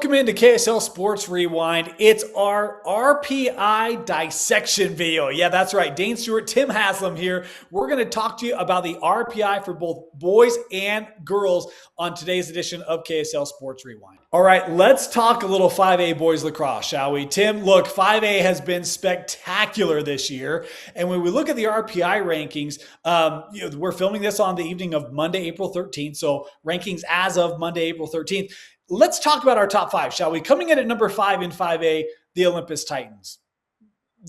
Welcome into KSL Sports Rewind. It's our RPI dissection video. Yeah, that's right. Dane Stewart, Tim Haslam here. We're going to talk to you about the RPI for both boys and girls on today's edition of KSL Sports Rewind. All right, let's talk a little 5A boys lacrosse, shall we? Tim, look, 5A has been spectacular this year. And when we look at the RPI rankings, we're filming this on the evening of Monday, April 13th. So rankings as of Monday, April 13th. Let's talk about our top five, shall we? Coming in at number 5 in 5A, the Olympus Titans.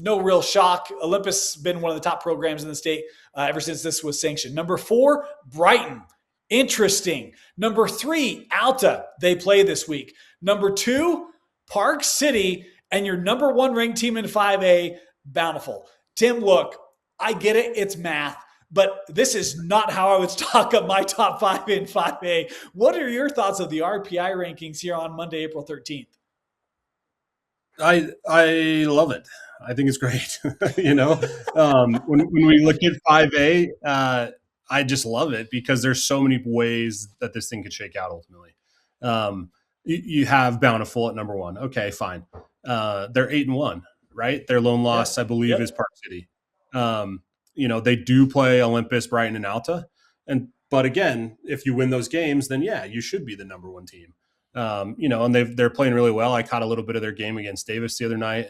No real shock. Olympus has been one of the top programs in the state ever since this was sanctioned. Number 4, Brighton. Interesting. Number 3, Alta. They play this week. Number 2, Park City. And your number 1 ranked team in 5A, Bountiful. Tim, look, I get it. It's math. But this is not how I would talk up my top 5 in 5A. What are your thoughts of the RPI rankings here on Monday, April 13th? I love it. I think it's great. When we look at 5A, I just love it because there's so many ways that this thing could shake out ultimately. You have Bountiful at number 1. Okay, fine. They're 8-1, right? Their lone loss, I believe, is Park City. They do play Olympus, Brighton, and Alta. But again, if you win those games, then yeah, you should be the number 1 team. And they're playing really well. I caught a little bit of their game against Davis the other night,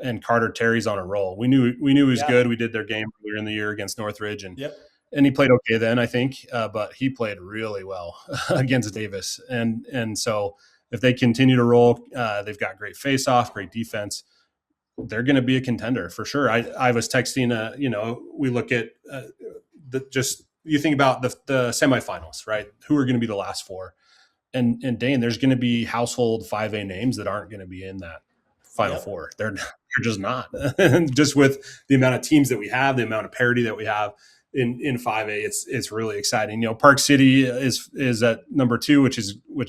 and Carter Terry's on a roll. We knew he was good. We did their game earlier in the year against Northridge, and he played okay then, I think. But he played really well against Davis, and so if they continue to roll, they've got great face-off, great defense. They're going to be a contender for sure. I was texting, we look at you think about the semifinals, right? Who are going to be the last 4? And Dane, there's going to be household 5A names that aren't going to be in that Final Four. They're just not. Just with the amount of teams that we have, the amount of parity that we have in 5A, it's really exciting. Park City is at number 2, which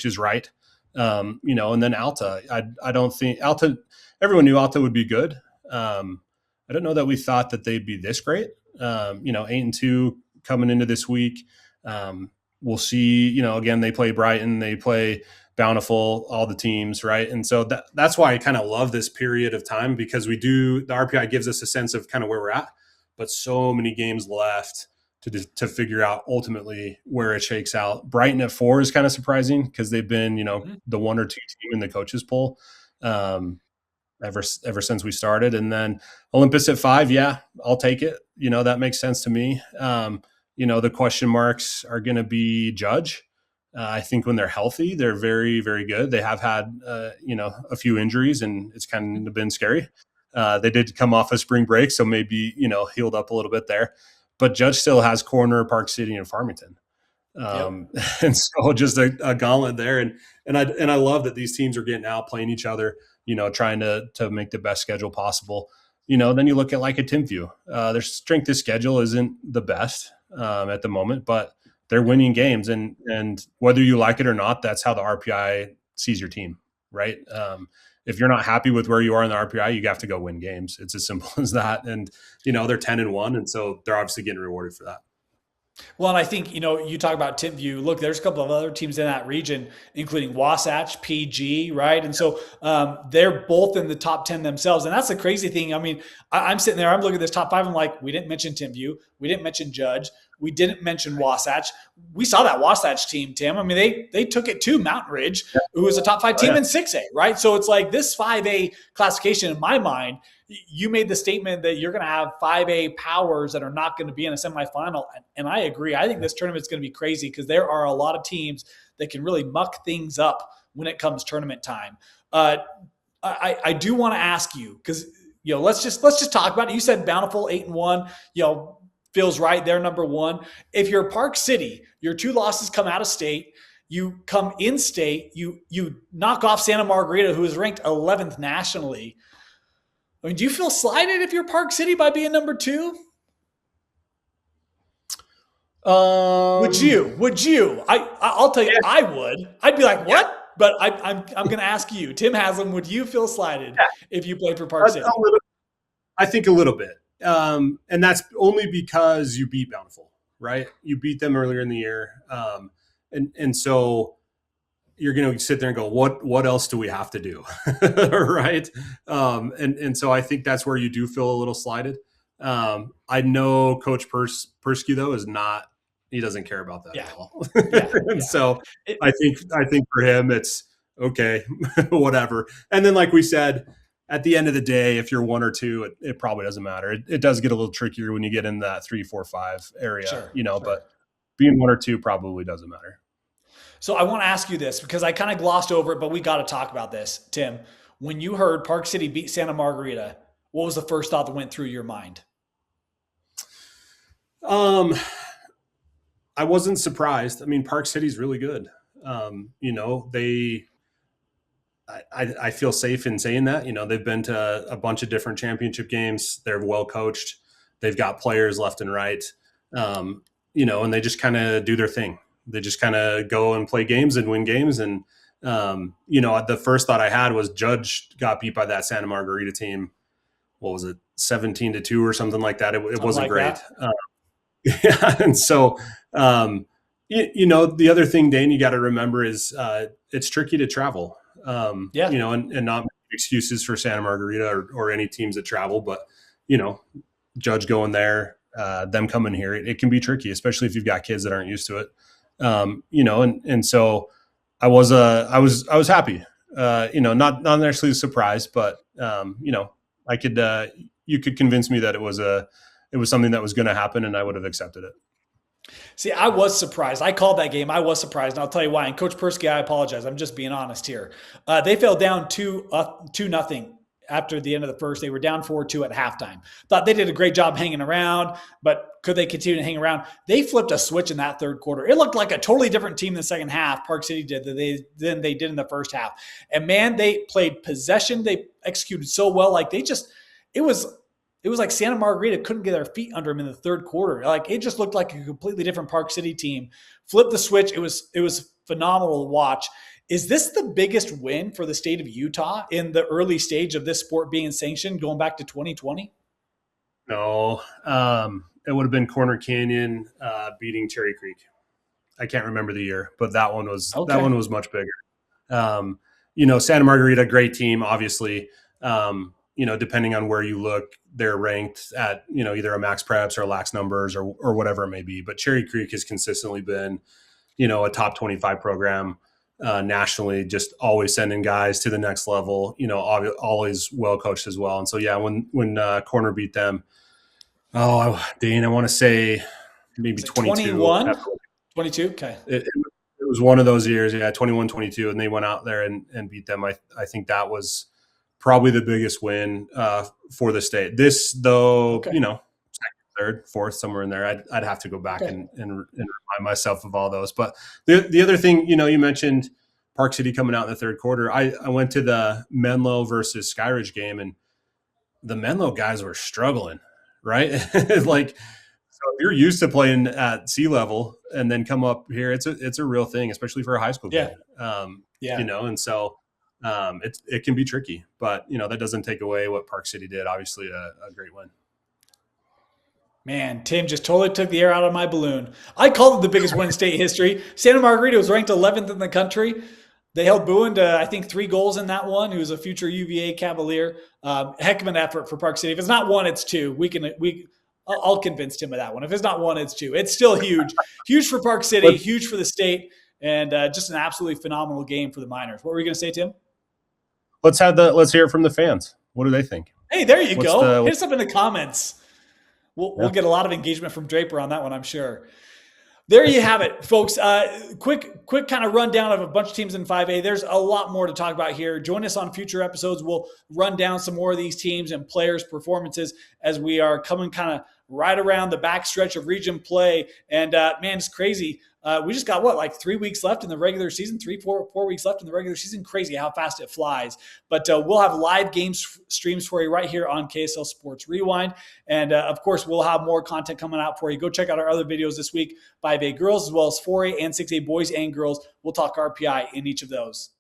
is right. And then Alta. I don't think Alta. Everyone knew Alta would be good. I don't know that we thought that they'd be this great. 8-2 coming into this week. We'll see. Again, they play Brighton, they play Bountiful, all the teams, right? And so that's why I kind of love this period of time, because the RPI gives us a sense of kind of where we're at, but so many games left to figure out ultimately where it shakes out. Brighton at 4 is kind of surprising because they've been, the 1 or 2 team in the coaches poll. Ever since we started. And then Olympus at 5, yeah, I'll take it. That makes sense to me. The question marks are going to be Judge. I think when they're healthy, they're very, very good. They have had, a few injuries, and it's kind of been scary. They did come off a spring break, so maybe, healed up a little bit there. But Judge still has Corner, Park City, and Farmington. And so just a gauntlet there. And I love that these teams are getting out, playing each other, trying to make the best schedule possible. Then you look at like a Timview. Their strength of schedule isn't the best at the moment, but they're winning games. And whether you like it or not, that's how the RPI sees your team, right? If you're not happy with where you are in the RPI, you have to go win games. It's as simple as that. And, they're 10-1. And so they're obviously getting rewarded for that. Well, and I think, you talk about Timview. Look, there's a couple of other teams in that region, including Wasatch, PG, right? And so they're both in the top 10 themselves. And that's the crazy thing. I mean, I'm sitting there, I'm looking at this top 5. I'm like, we didn't mention Timview. We didn't mention Judge. We didn't mention Wasatch. We saw that Wasatch team, Tim. I mean, they took it to Mountain Ridge, who was a top 5 team in 6A, right? So it's like this 5A classification, in my mind, you made the statement that you're going to have 5A powers that are not going to be in a semifinal. And I agree. I think this tournament's going to be crazy because there are a lot of teams that can really muck things up when it comes tournament time. I do want to ask you, because, let's just talk about it. You said Bountiful 8-1, feels right. They're number 1. If you're Park City, your 2 losses come out of state, you come in state, you knock off Santa Margarita, who is ranked 11th nationally. I mean, do you feel slighted if you're Park City by being number 2? Would you? I'll tell you, I would. I'd be like, what? Yeah. But I'm going to ask you, Tim Haslam, would you feel slighted if you played for Park City? I think a little bit. And that's only because you beat Bountiful, right? You beat them earlier in the year. And so you're going to sit there and go, what else do we have to do? Right. And so I think that's where you do feel a little slighted. I know Coach Persky though is not, he doesn't care about that Yeah. at all. Yeah. And Yeah. so I think for him, it's okay, whatever. And then, like we said, at the end of the day, if you're 1 or 2, it probably doesn't matter. It does get a little trickier when you get in that 3, 4, 5 area, Sure. but being 1 or 2 probably doesn't matter. So I want to ask you this because I kind of glossed over it, but we got to talk about this, Tim. When you heard Park City beat Santa Margarita, what was the first thought that went through your mind? I wasn't surprised. I mean, Park City's really good. I feel safe in saying that. They've been to a bunch of different championship games. They're well coached. They've got players left and right. And they just kind of do their thing. They just kind of go and play games and win games. And, the first thought I had was Judge got beat by that Santa Margarita team. What was it? 17-2 or something like that. It wasn't like great. Yeah. And so, the other thing, Dane, you got to remember is it's tricky to travel, and not make excuses for Santa Margarita or any teams that travel, but, Judge going there, them coming here, it can be tricky, especially if you've got kids that aren't used to it. And so I was happy, not necessarily surprised, but, I could, you could convince me that it was something that was going to happen and I would have accepted it. See, I was surprised. I called that game. I was surprised, and I'll tell you why. And Coach Persky, I apologize. I'm just being honest here. They fell down 2-0 after the end of the first. They were down 4-2 at halftime. Thought they did a great job hanging around, but could they continue to hang around? They flipped a switch in that third quarter. It looked like a totally different team in the second half, Park City did, than they did in the first half. And, man, they played possession. They executed so well. Like, it was like Santa Margarita couldn't get their feet under them in the third quarter. Like, it just looked like a completely different Park City team. Flipped the switch. It was phenomenal to watch. Is this the biggest win for the state of Utah in the early stage of this sport being sanctioned going back to 2020? No, it would have been Corner Canyon beating Cherry Creek. I can't remember the year, but that one was much bigger. Santa Margarita, great team, obviously. Depending on where you look, they're ranked at, either a max preps or lax numbers or whatever it may be. But Cherry Creek has consistently been, a top 25 program nationally, just always sending guys to the next level, always well coached as well. And so, yeah, when Corner beat them, Dane, I want to say maybe 22. 22? Okay. It was one of those years, 21-22, and they went out there and beat them. I think that was probably the biggest win for the state. This, though, second, third, fourth, somewhere in there. I'd have to go back and remind myself of all those. But the other thing, you mentioned Park City coming out in the third quarter. I went to the Menlo versus Skyridge game, and the Menlo guys were struggling, right? Like, so if you're used to playing at sea level and then come up here, it's a real thing, especially for a high school kid. And so it can be tricky, but that doesn't take away what Park City did. Obviously a great win. Man, Tim just totally took the air out of my balloon. I called it the biggest win in state history. Santa Margarita was ranked 11th in the country. They held Boone to, I think, 3 goals in that one. He was a future UVA Cavalier. Heck of an effort for Park City. If it's not 1, it's 2. I'll convince Tim of that one. If it's not 1, it's 2. It's still huge. Huge for Park City, huge for the state, and just an absolutely phenomenal game for the Miners. What were you going to say, Tim? Let's hear it from the fans. What do they think? Hey, there you go. Hit us up in the comments. We'll get a lot of engagement from Draper on that one, I'm sure. There you have it, folks. Quick kind of rundown of a bunch of teams in 5A. There's a lot more to talk about here. Join us on future episodes. We'll run down some more of these teams and players' performances as we are coming kind of right around the backstretch of region play. And, man, it's crazy. We just got, 3 weeks left in the regular season, 4 weeks left in the regular season. Crazy how fast it flies. But we'll have live game streams for you right here on KSL Sports Rewind. And, of course, we'll have more content coming out for you. Go check out our other videos this week, 5A girls as well as 4A and 6A boys and girls. We'll talk RPI in each of those.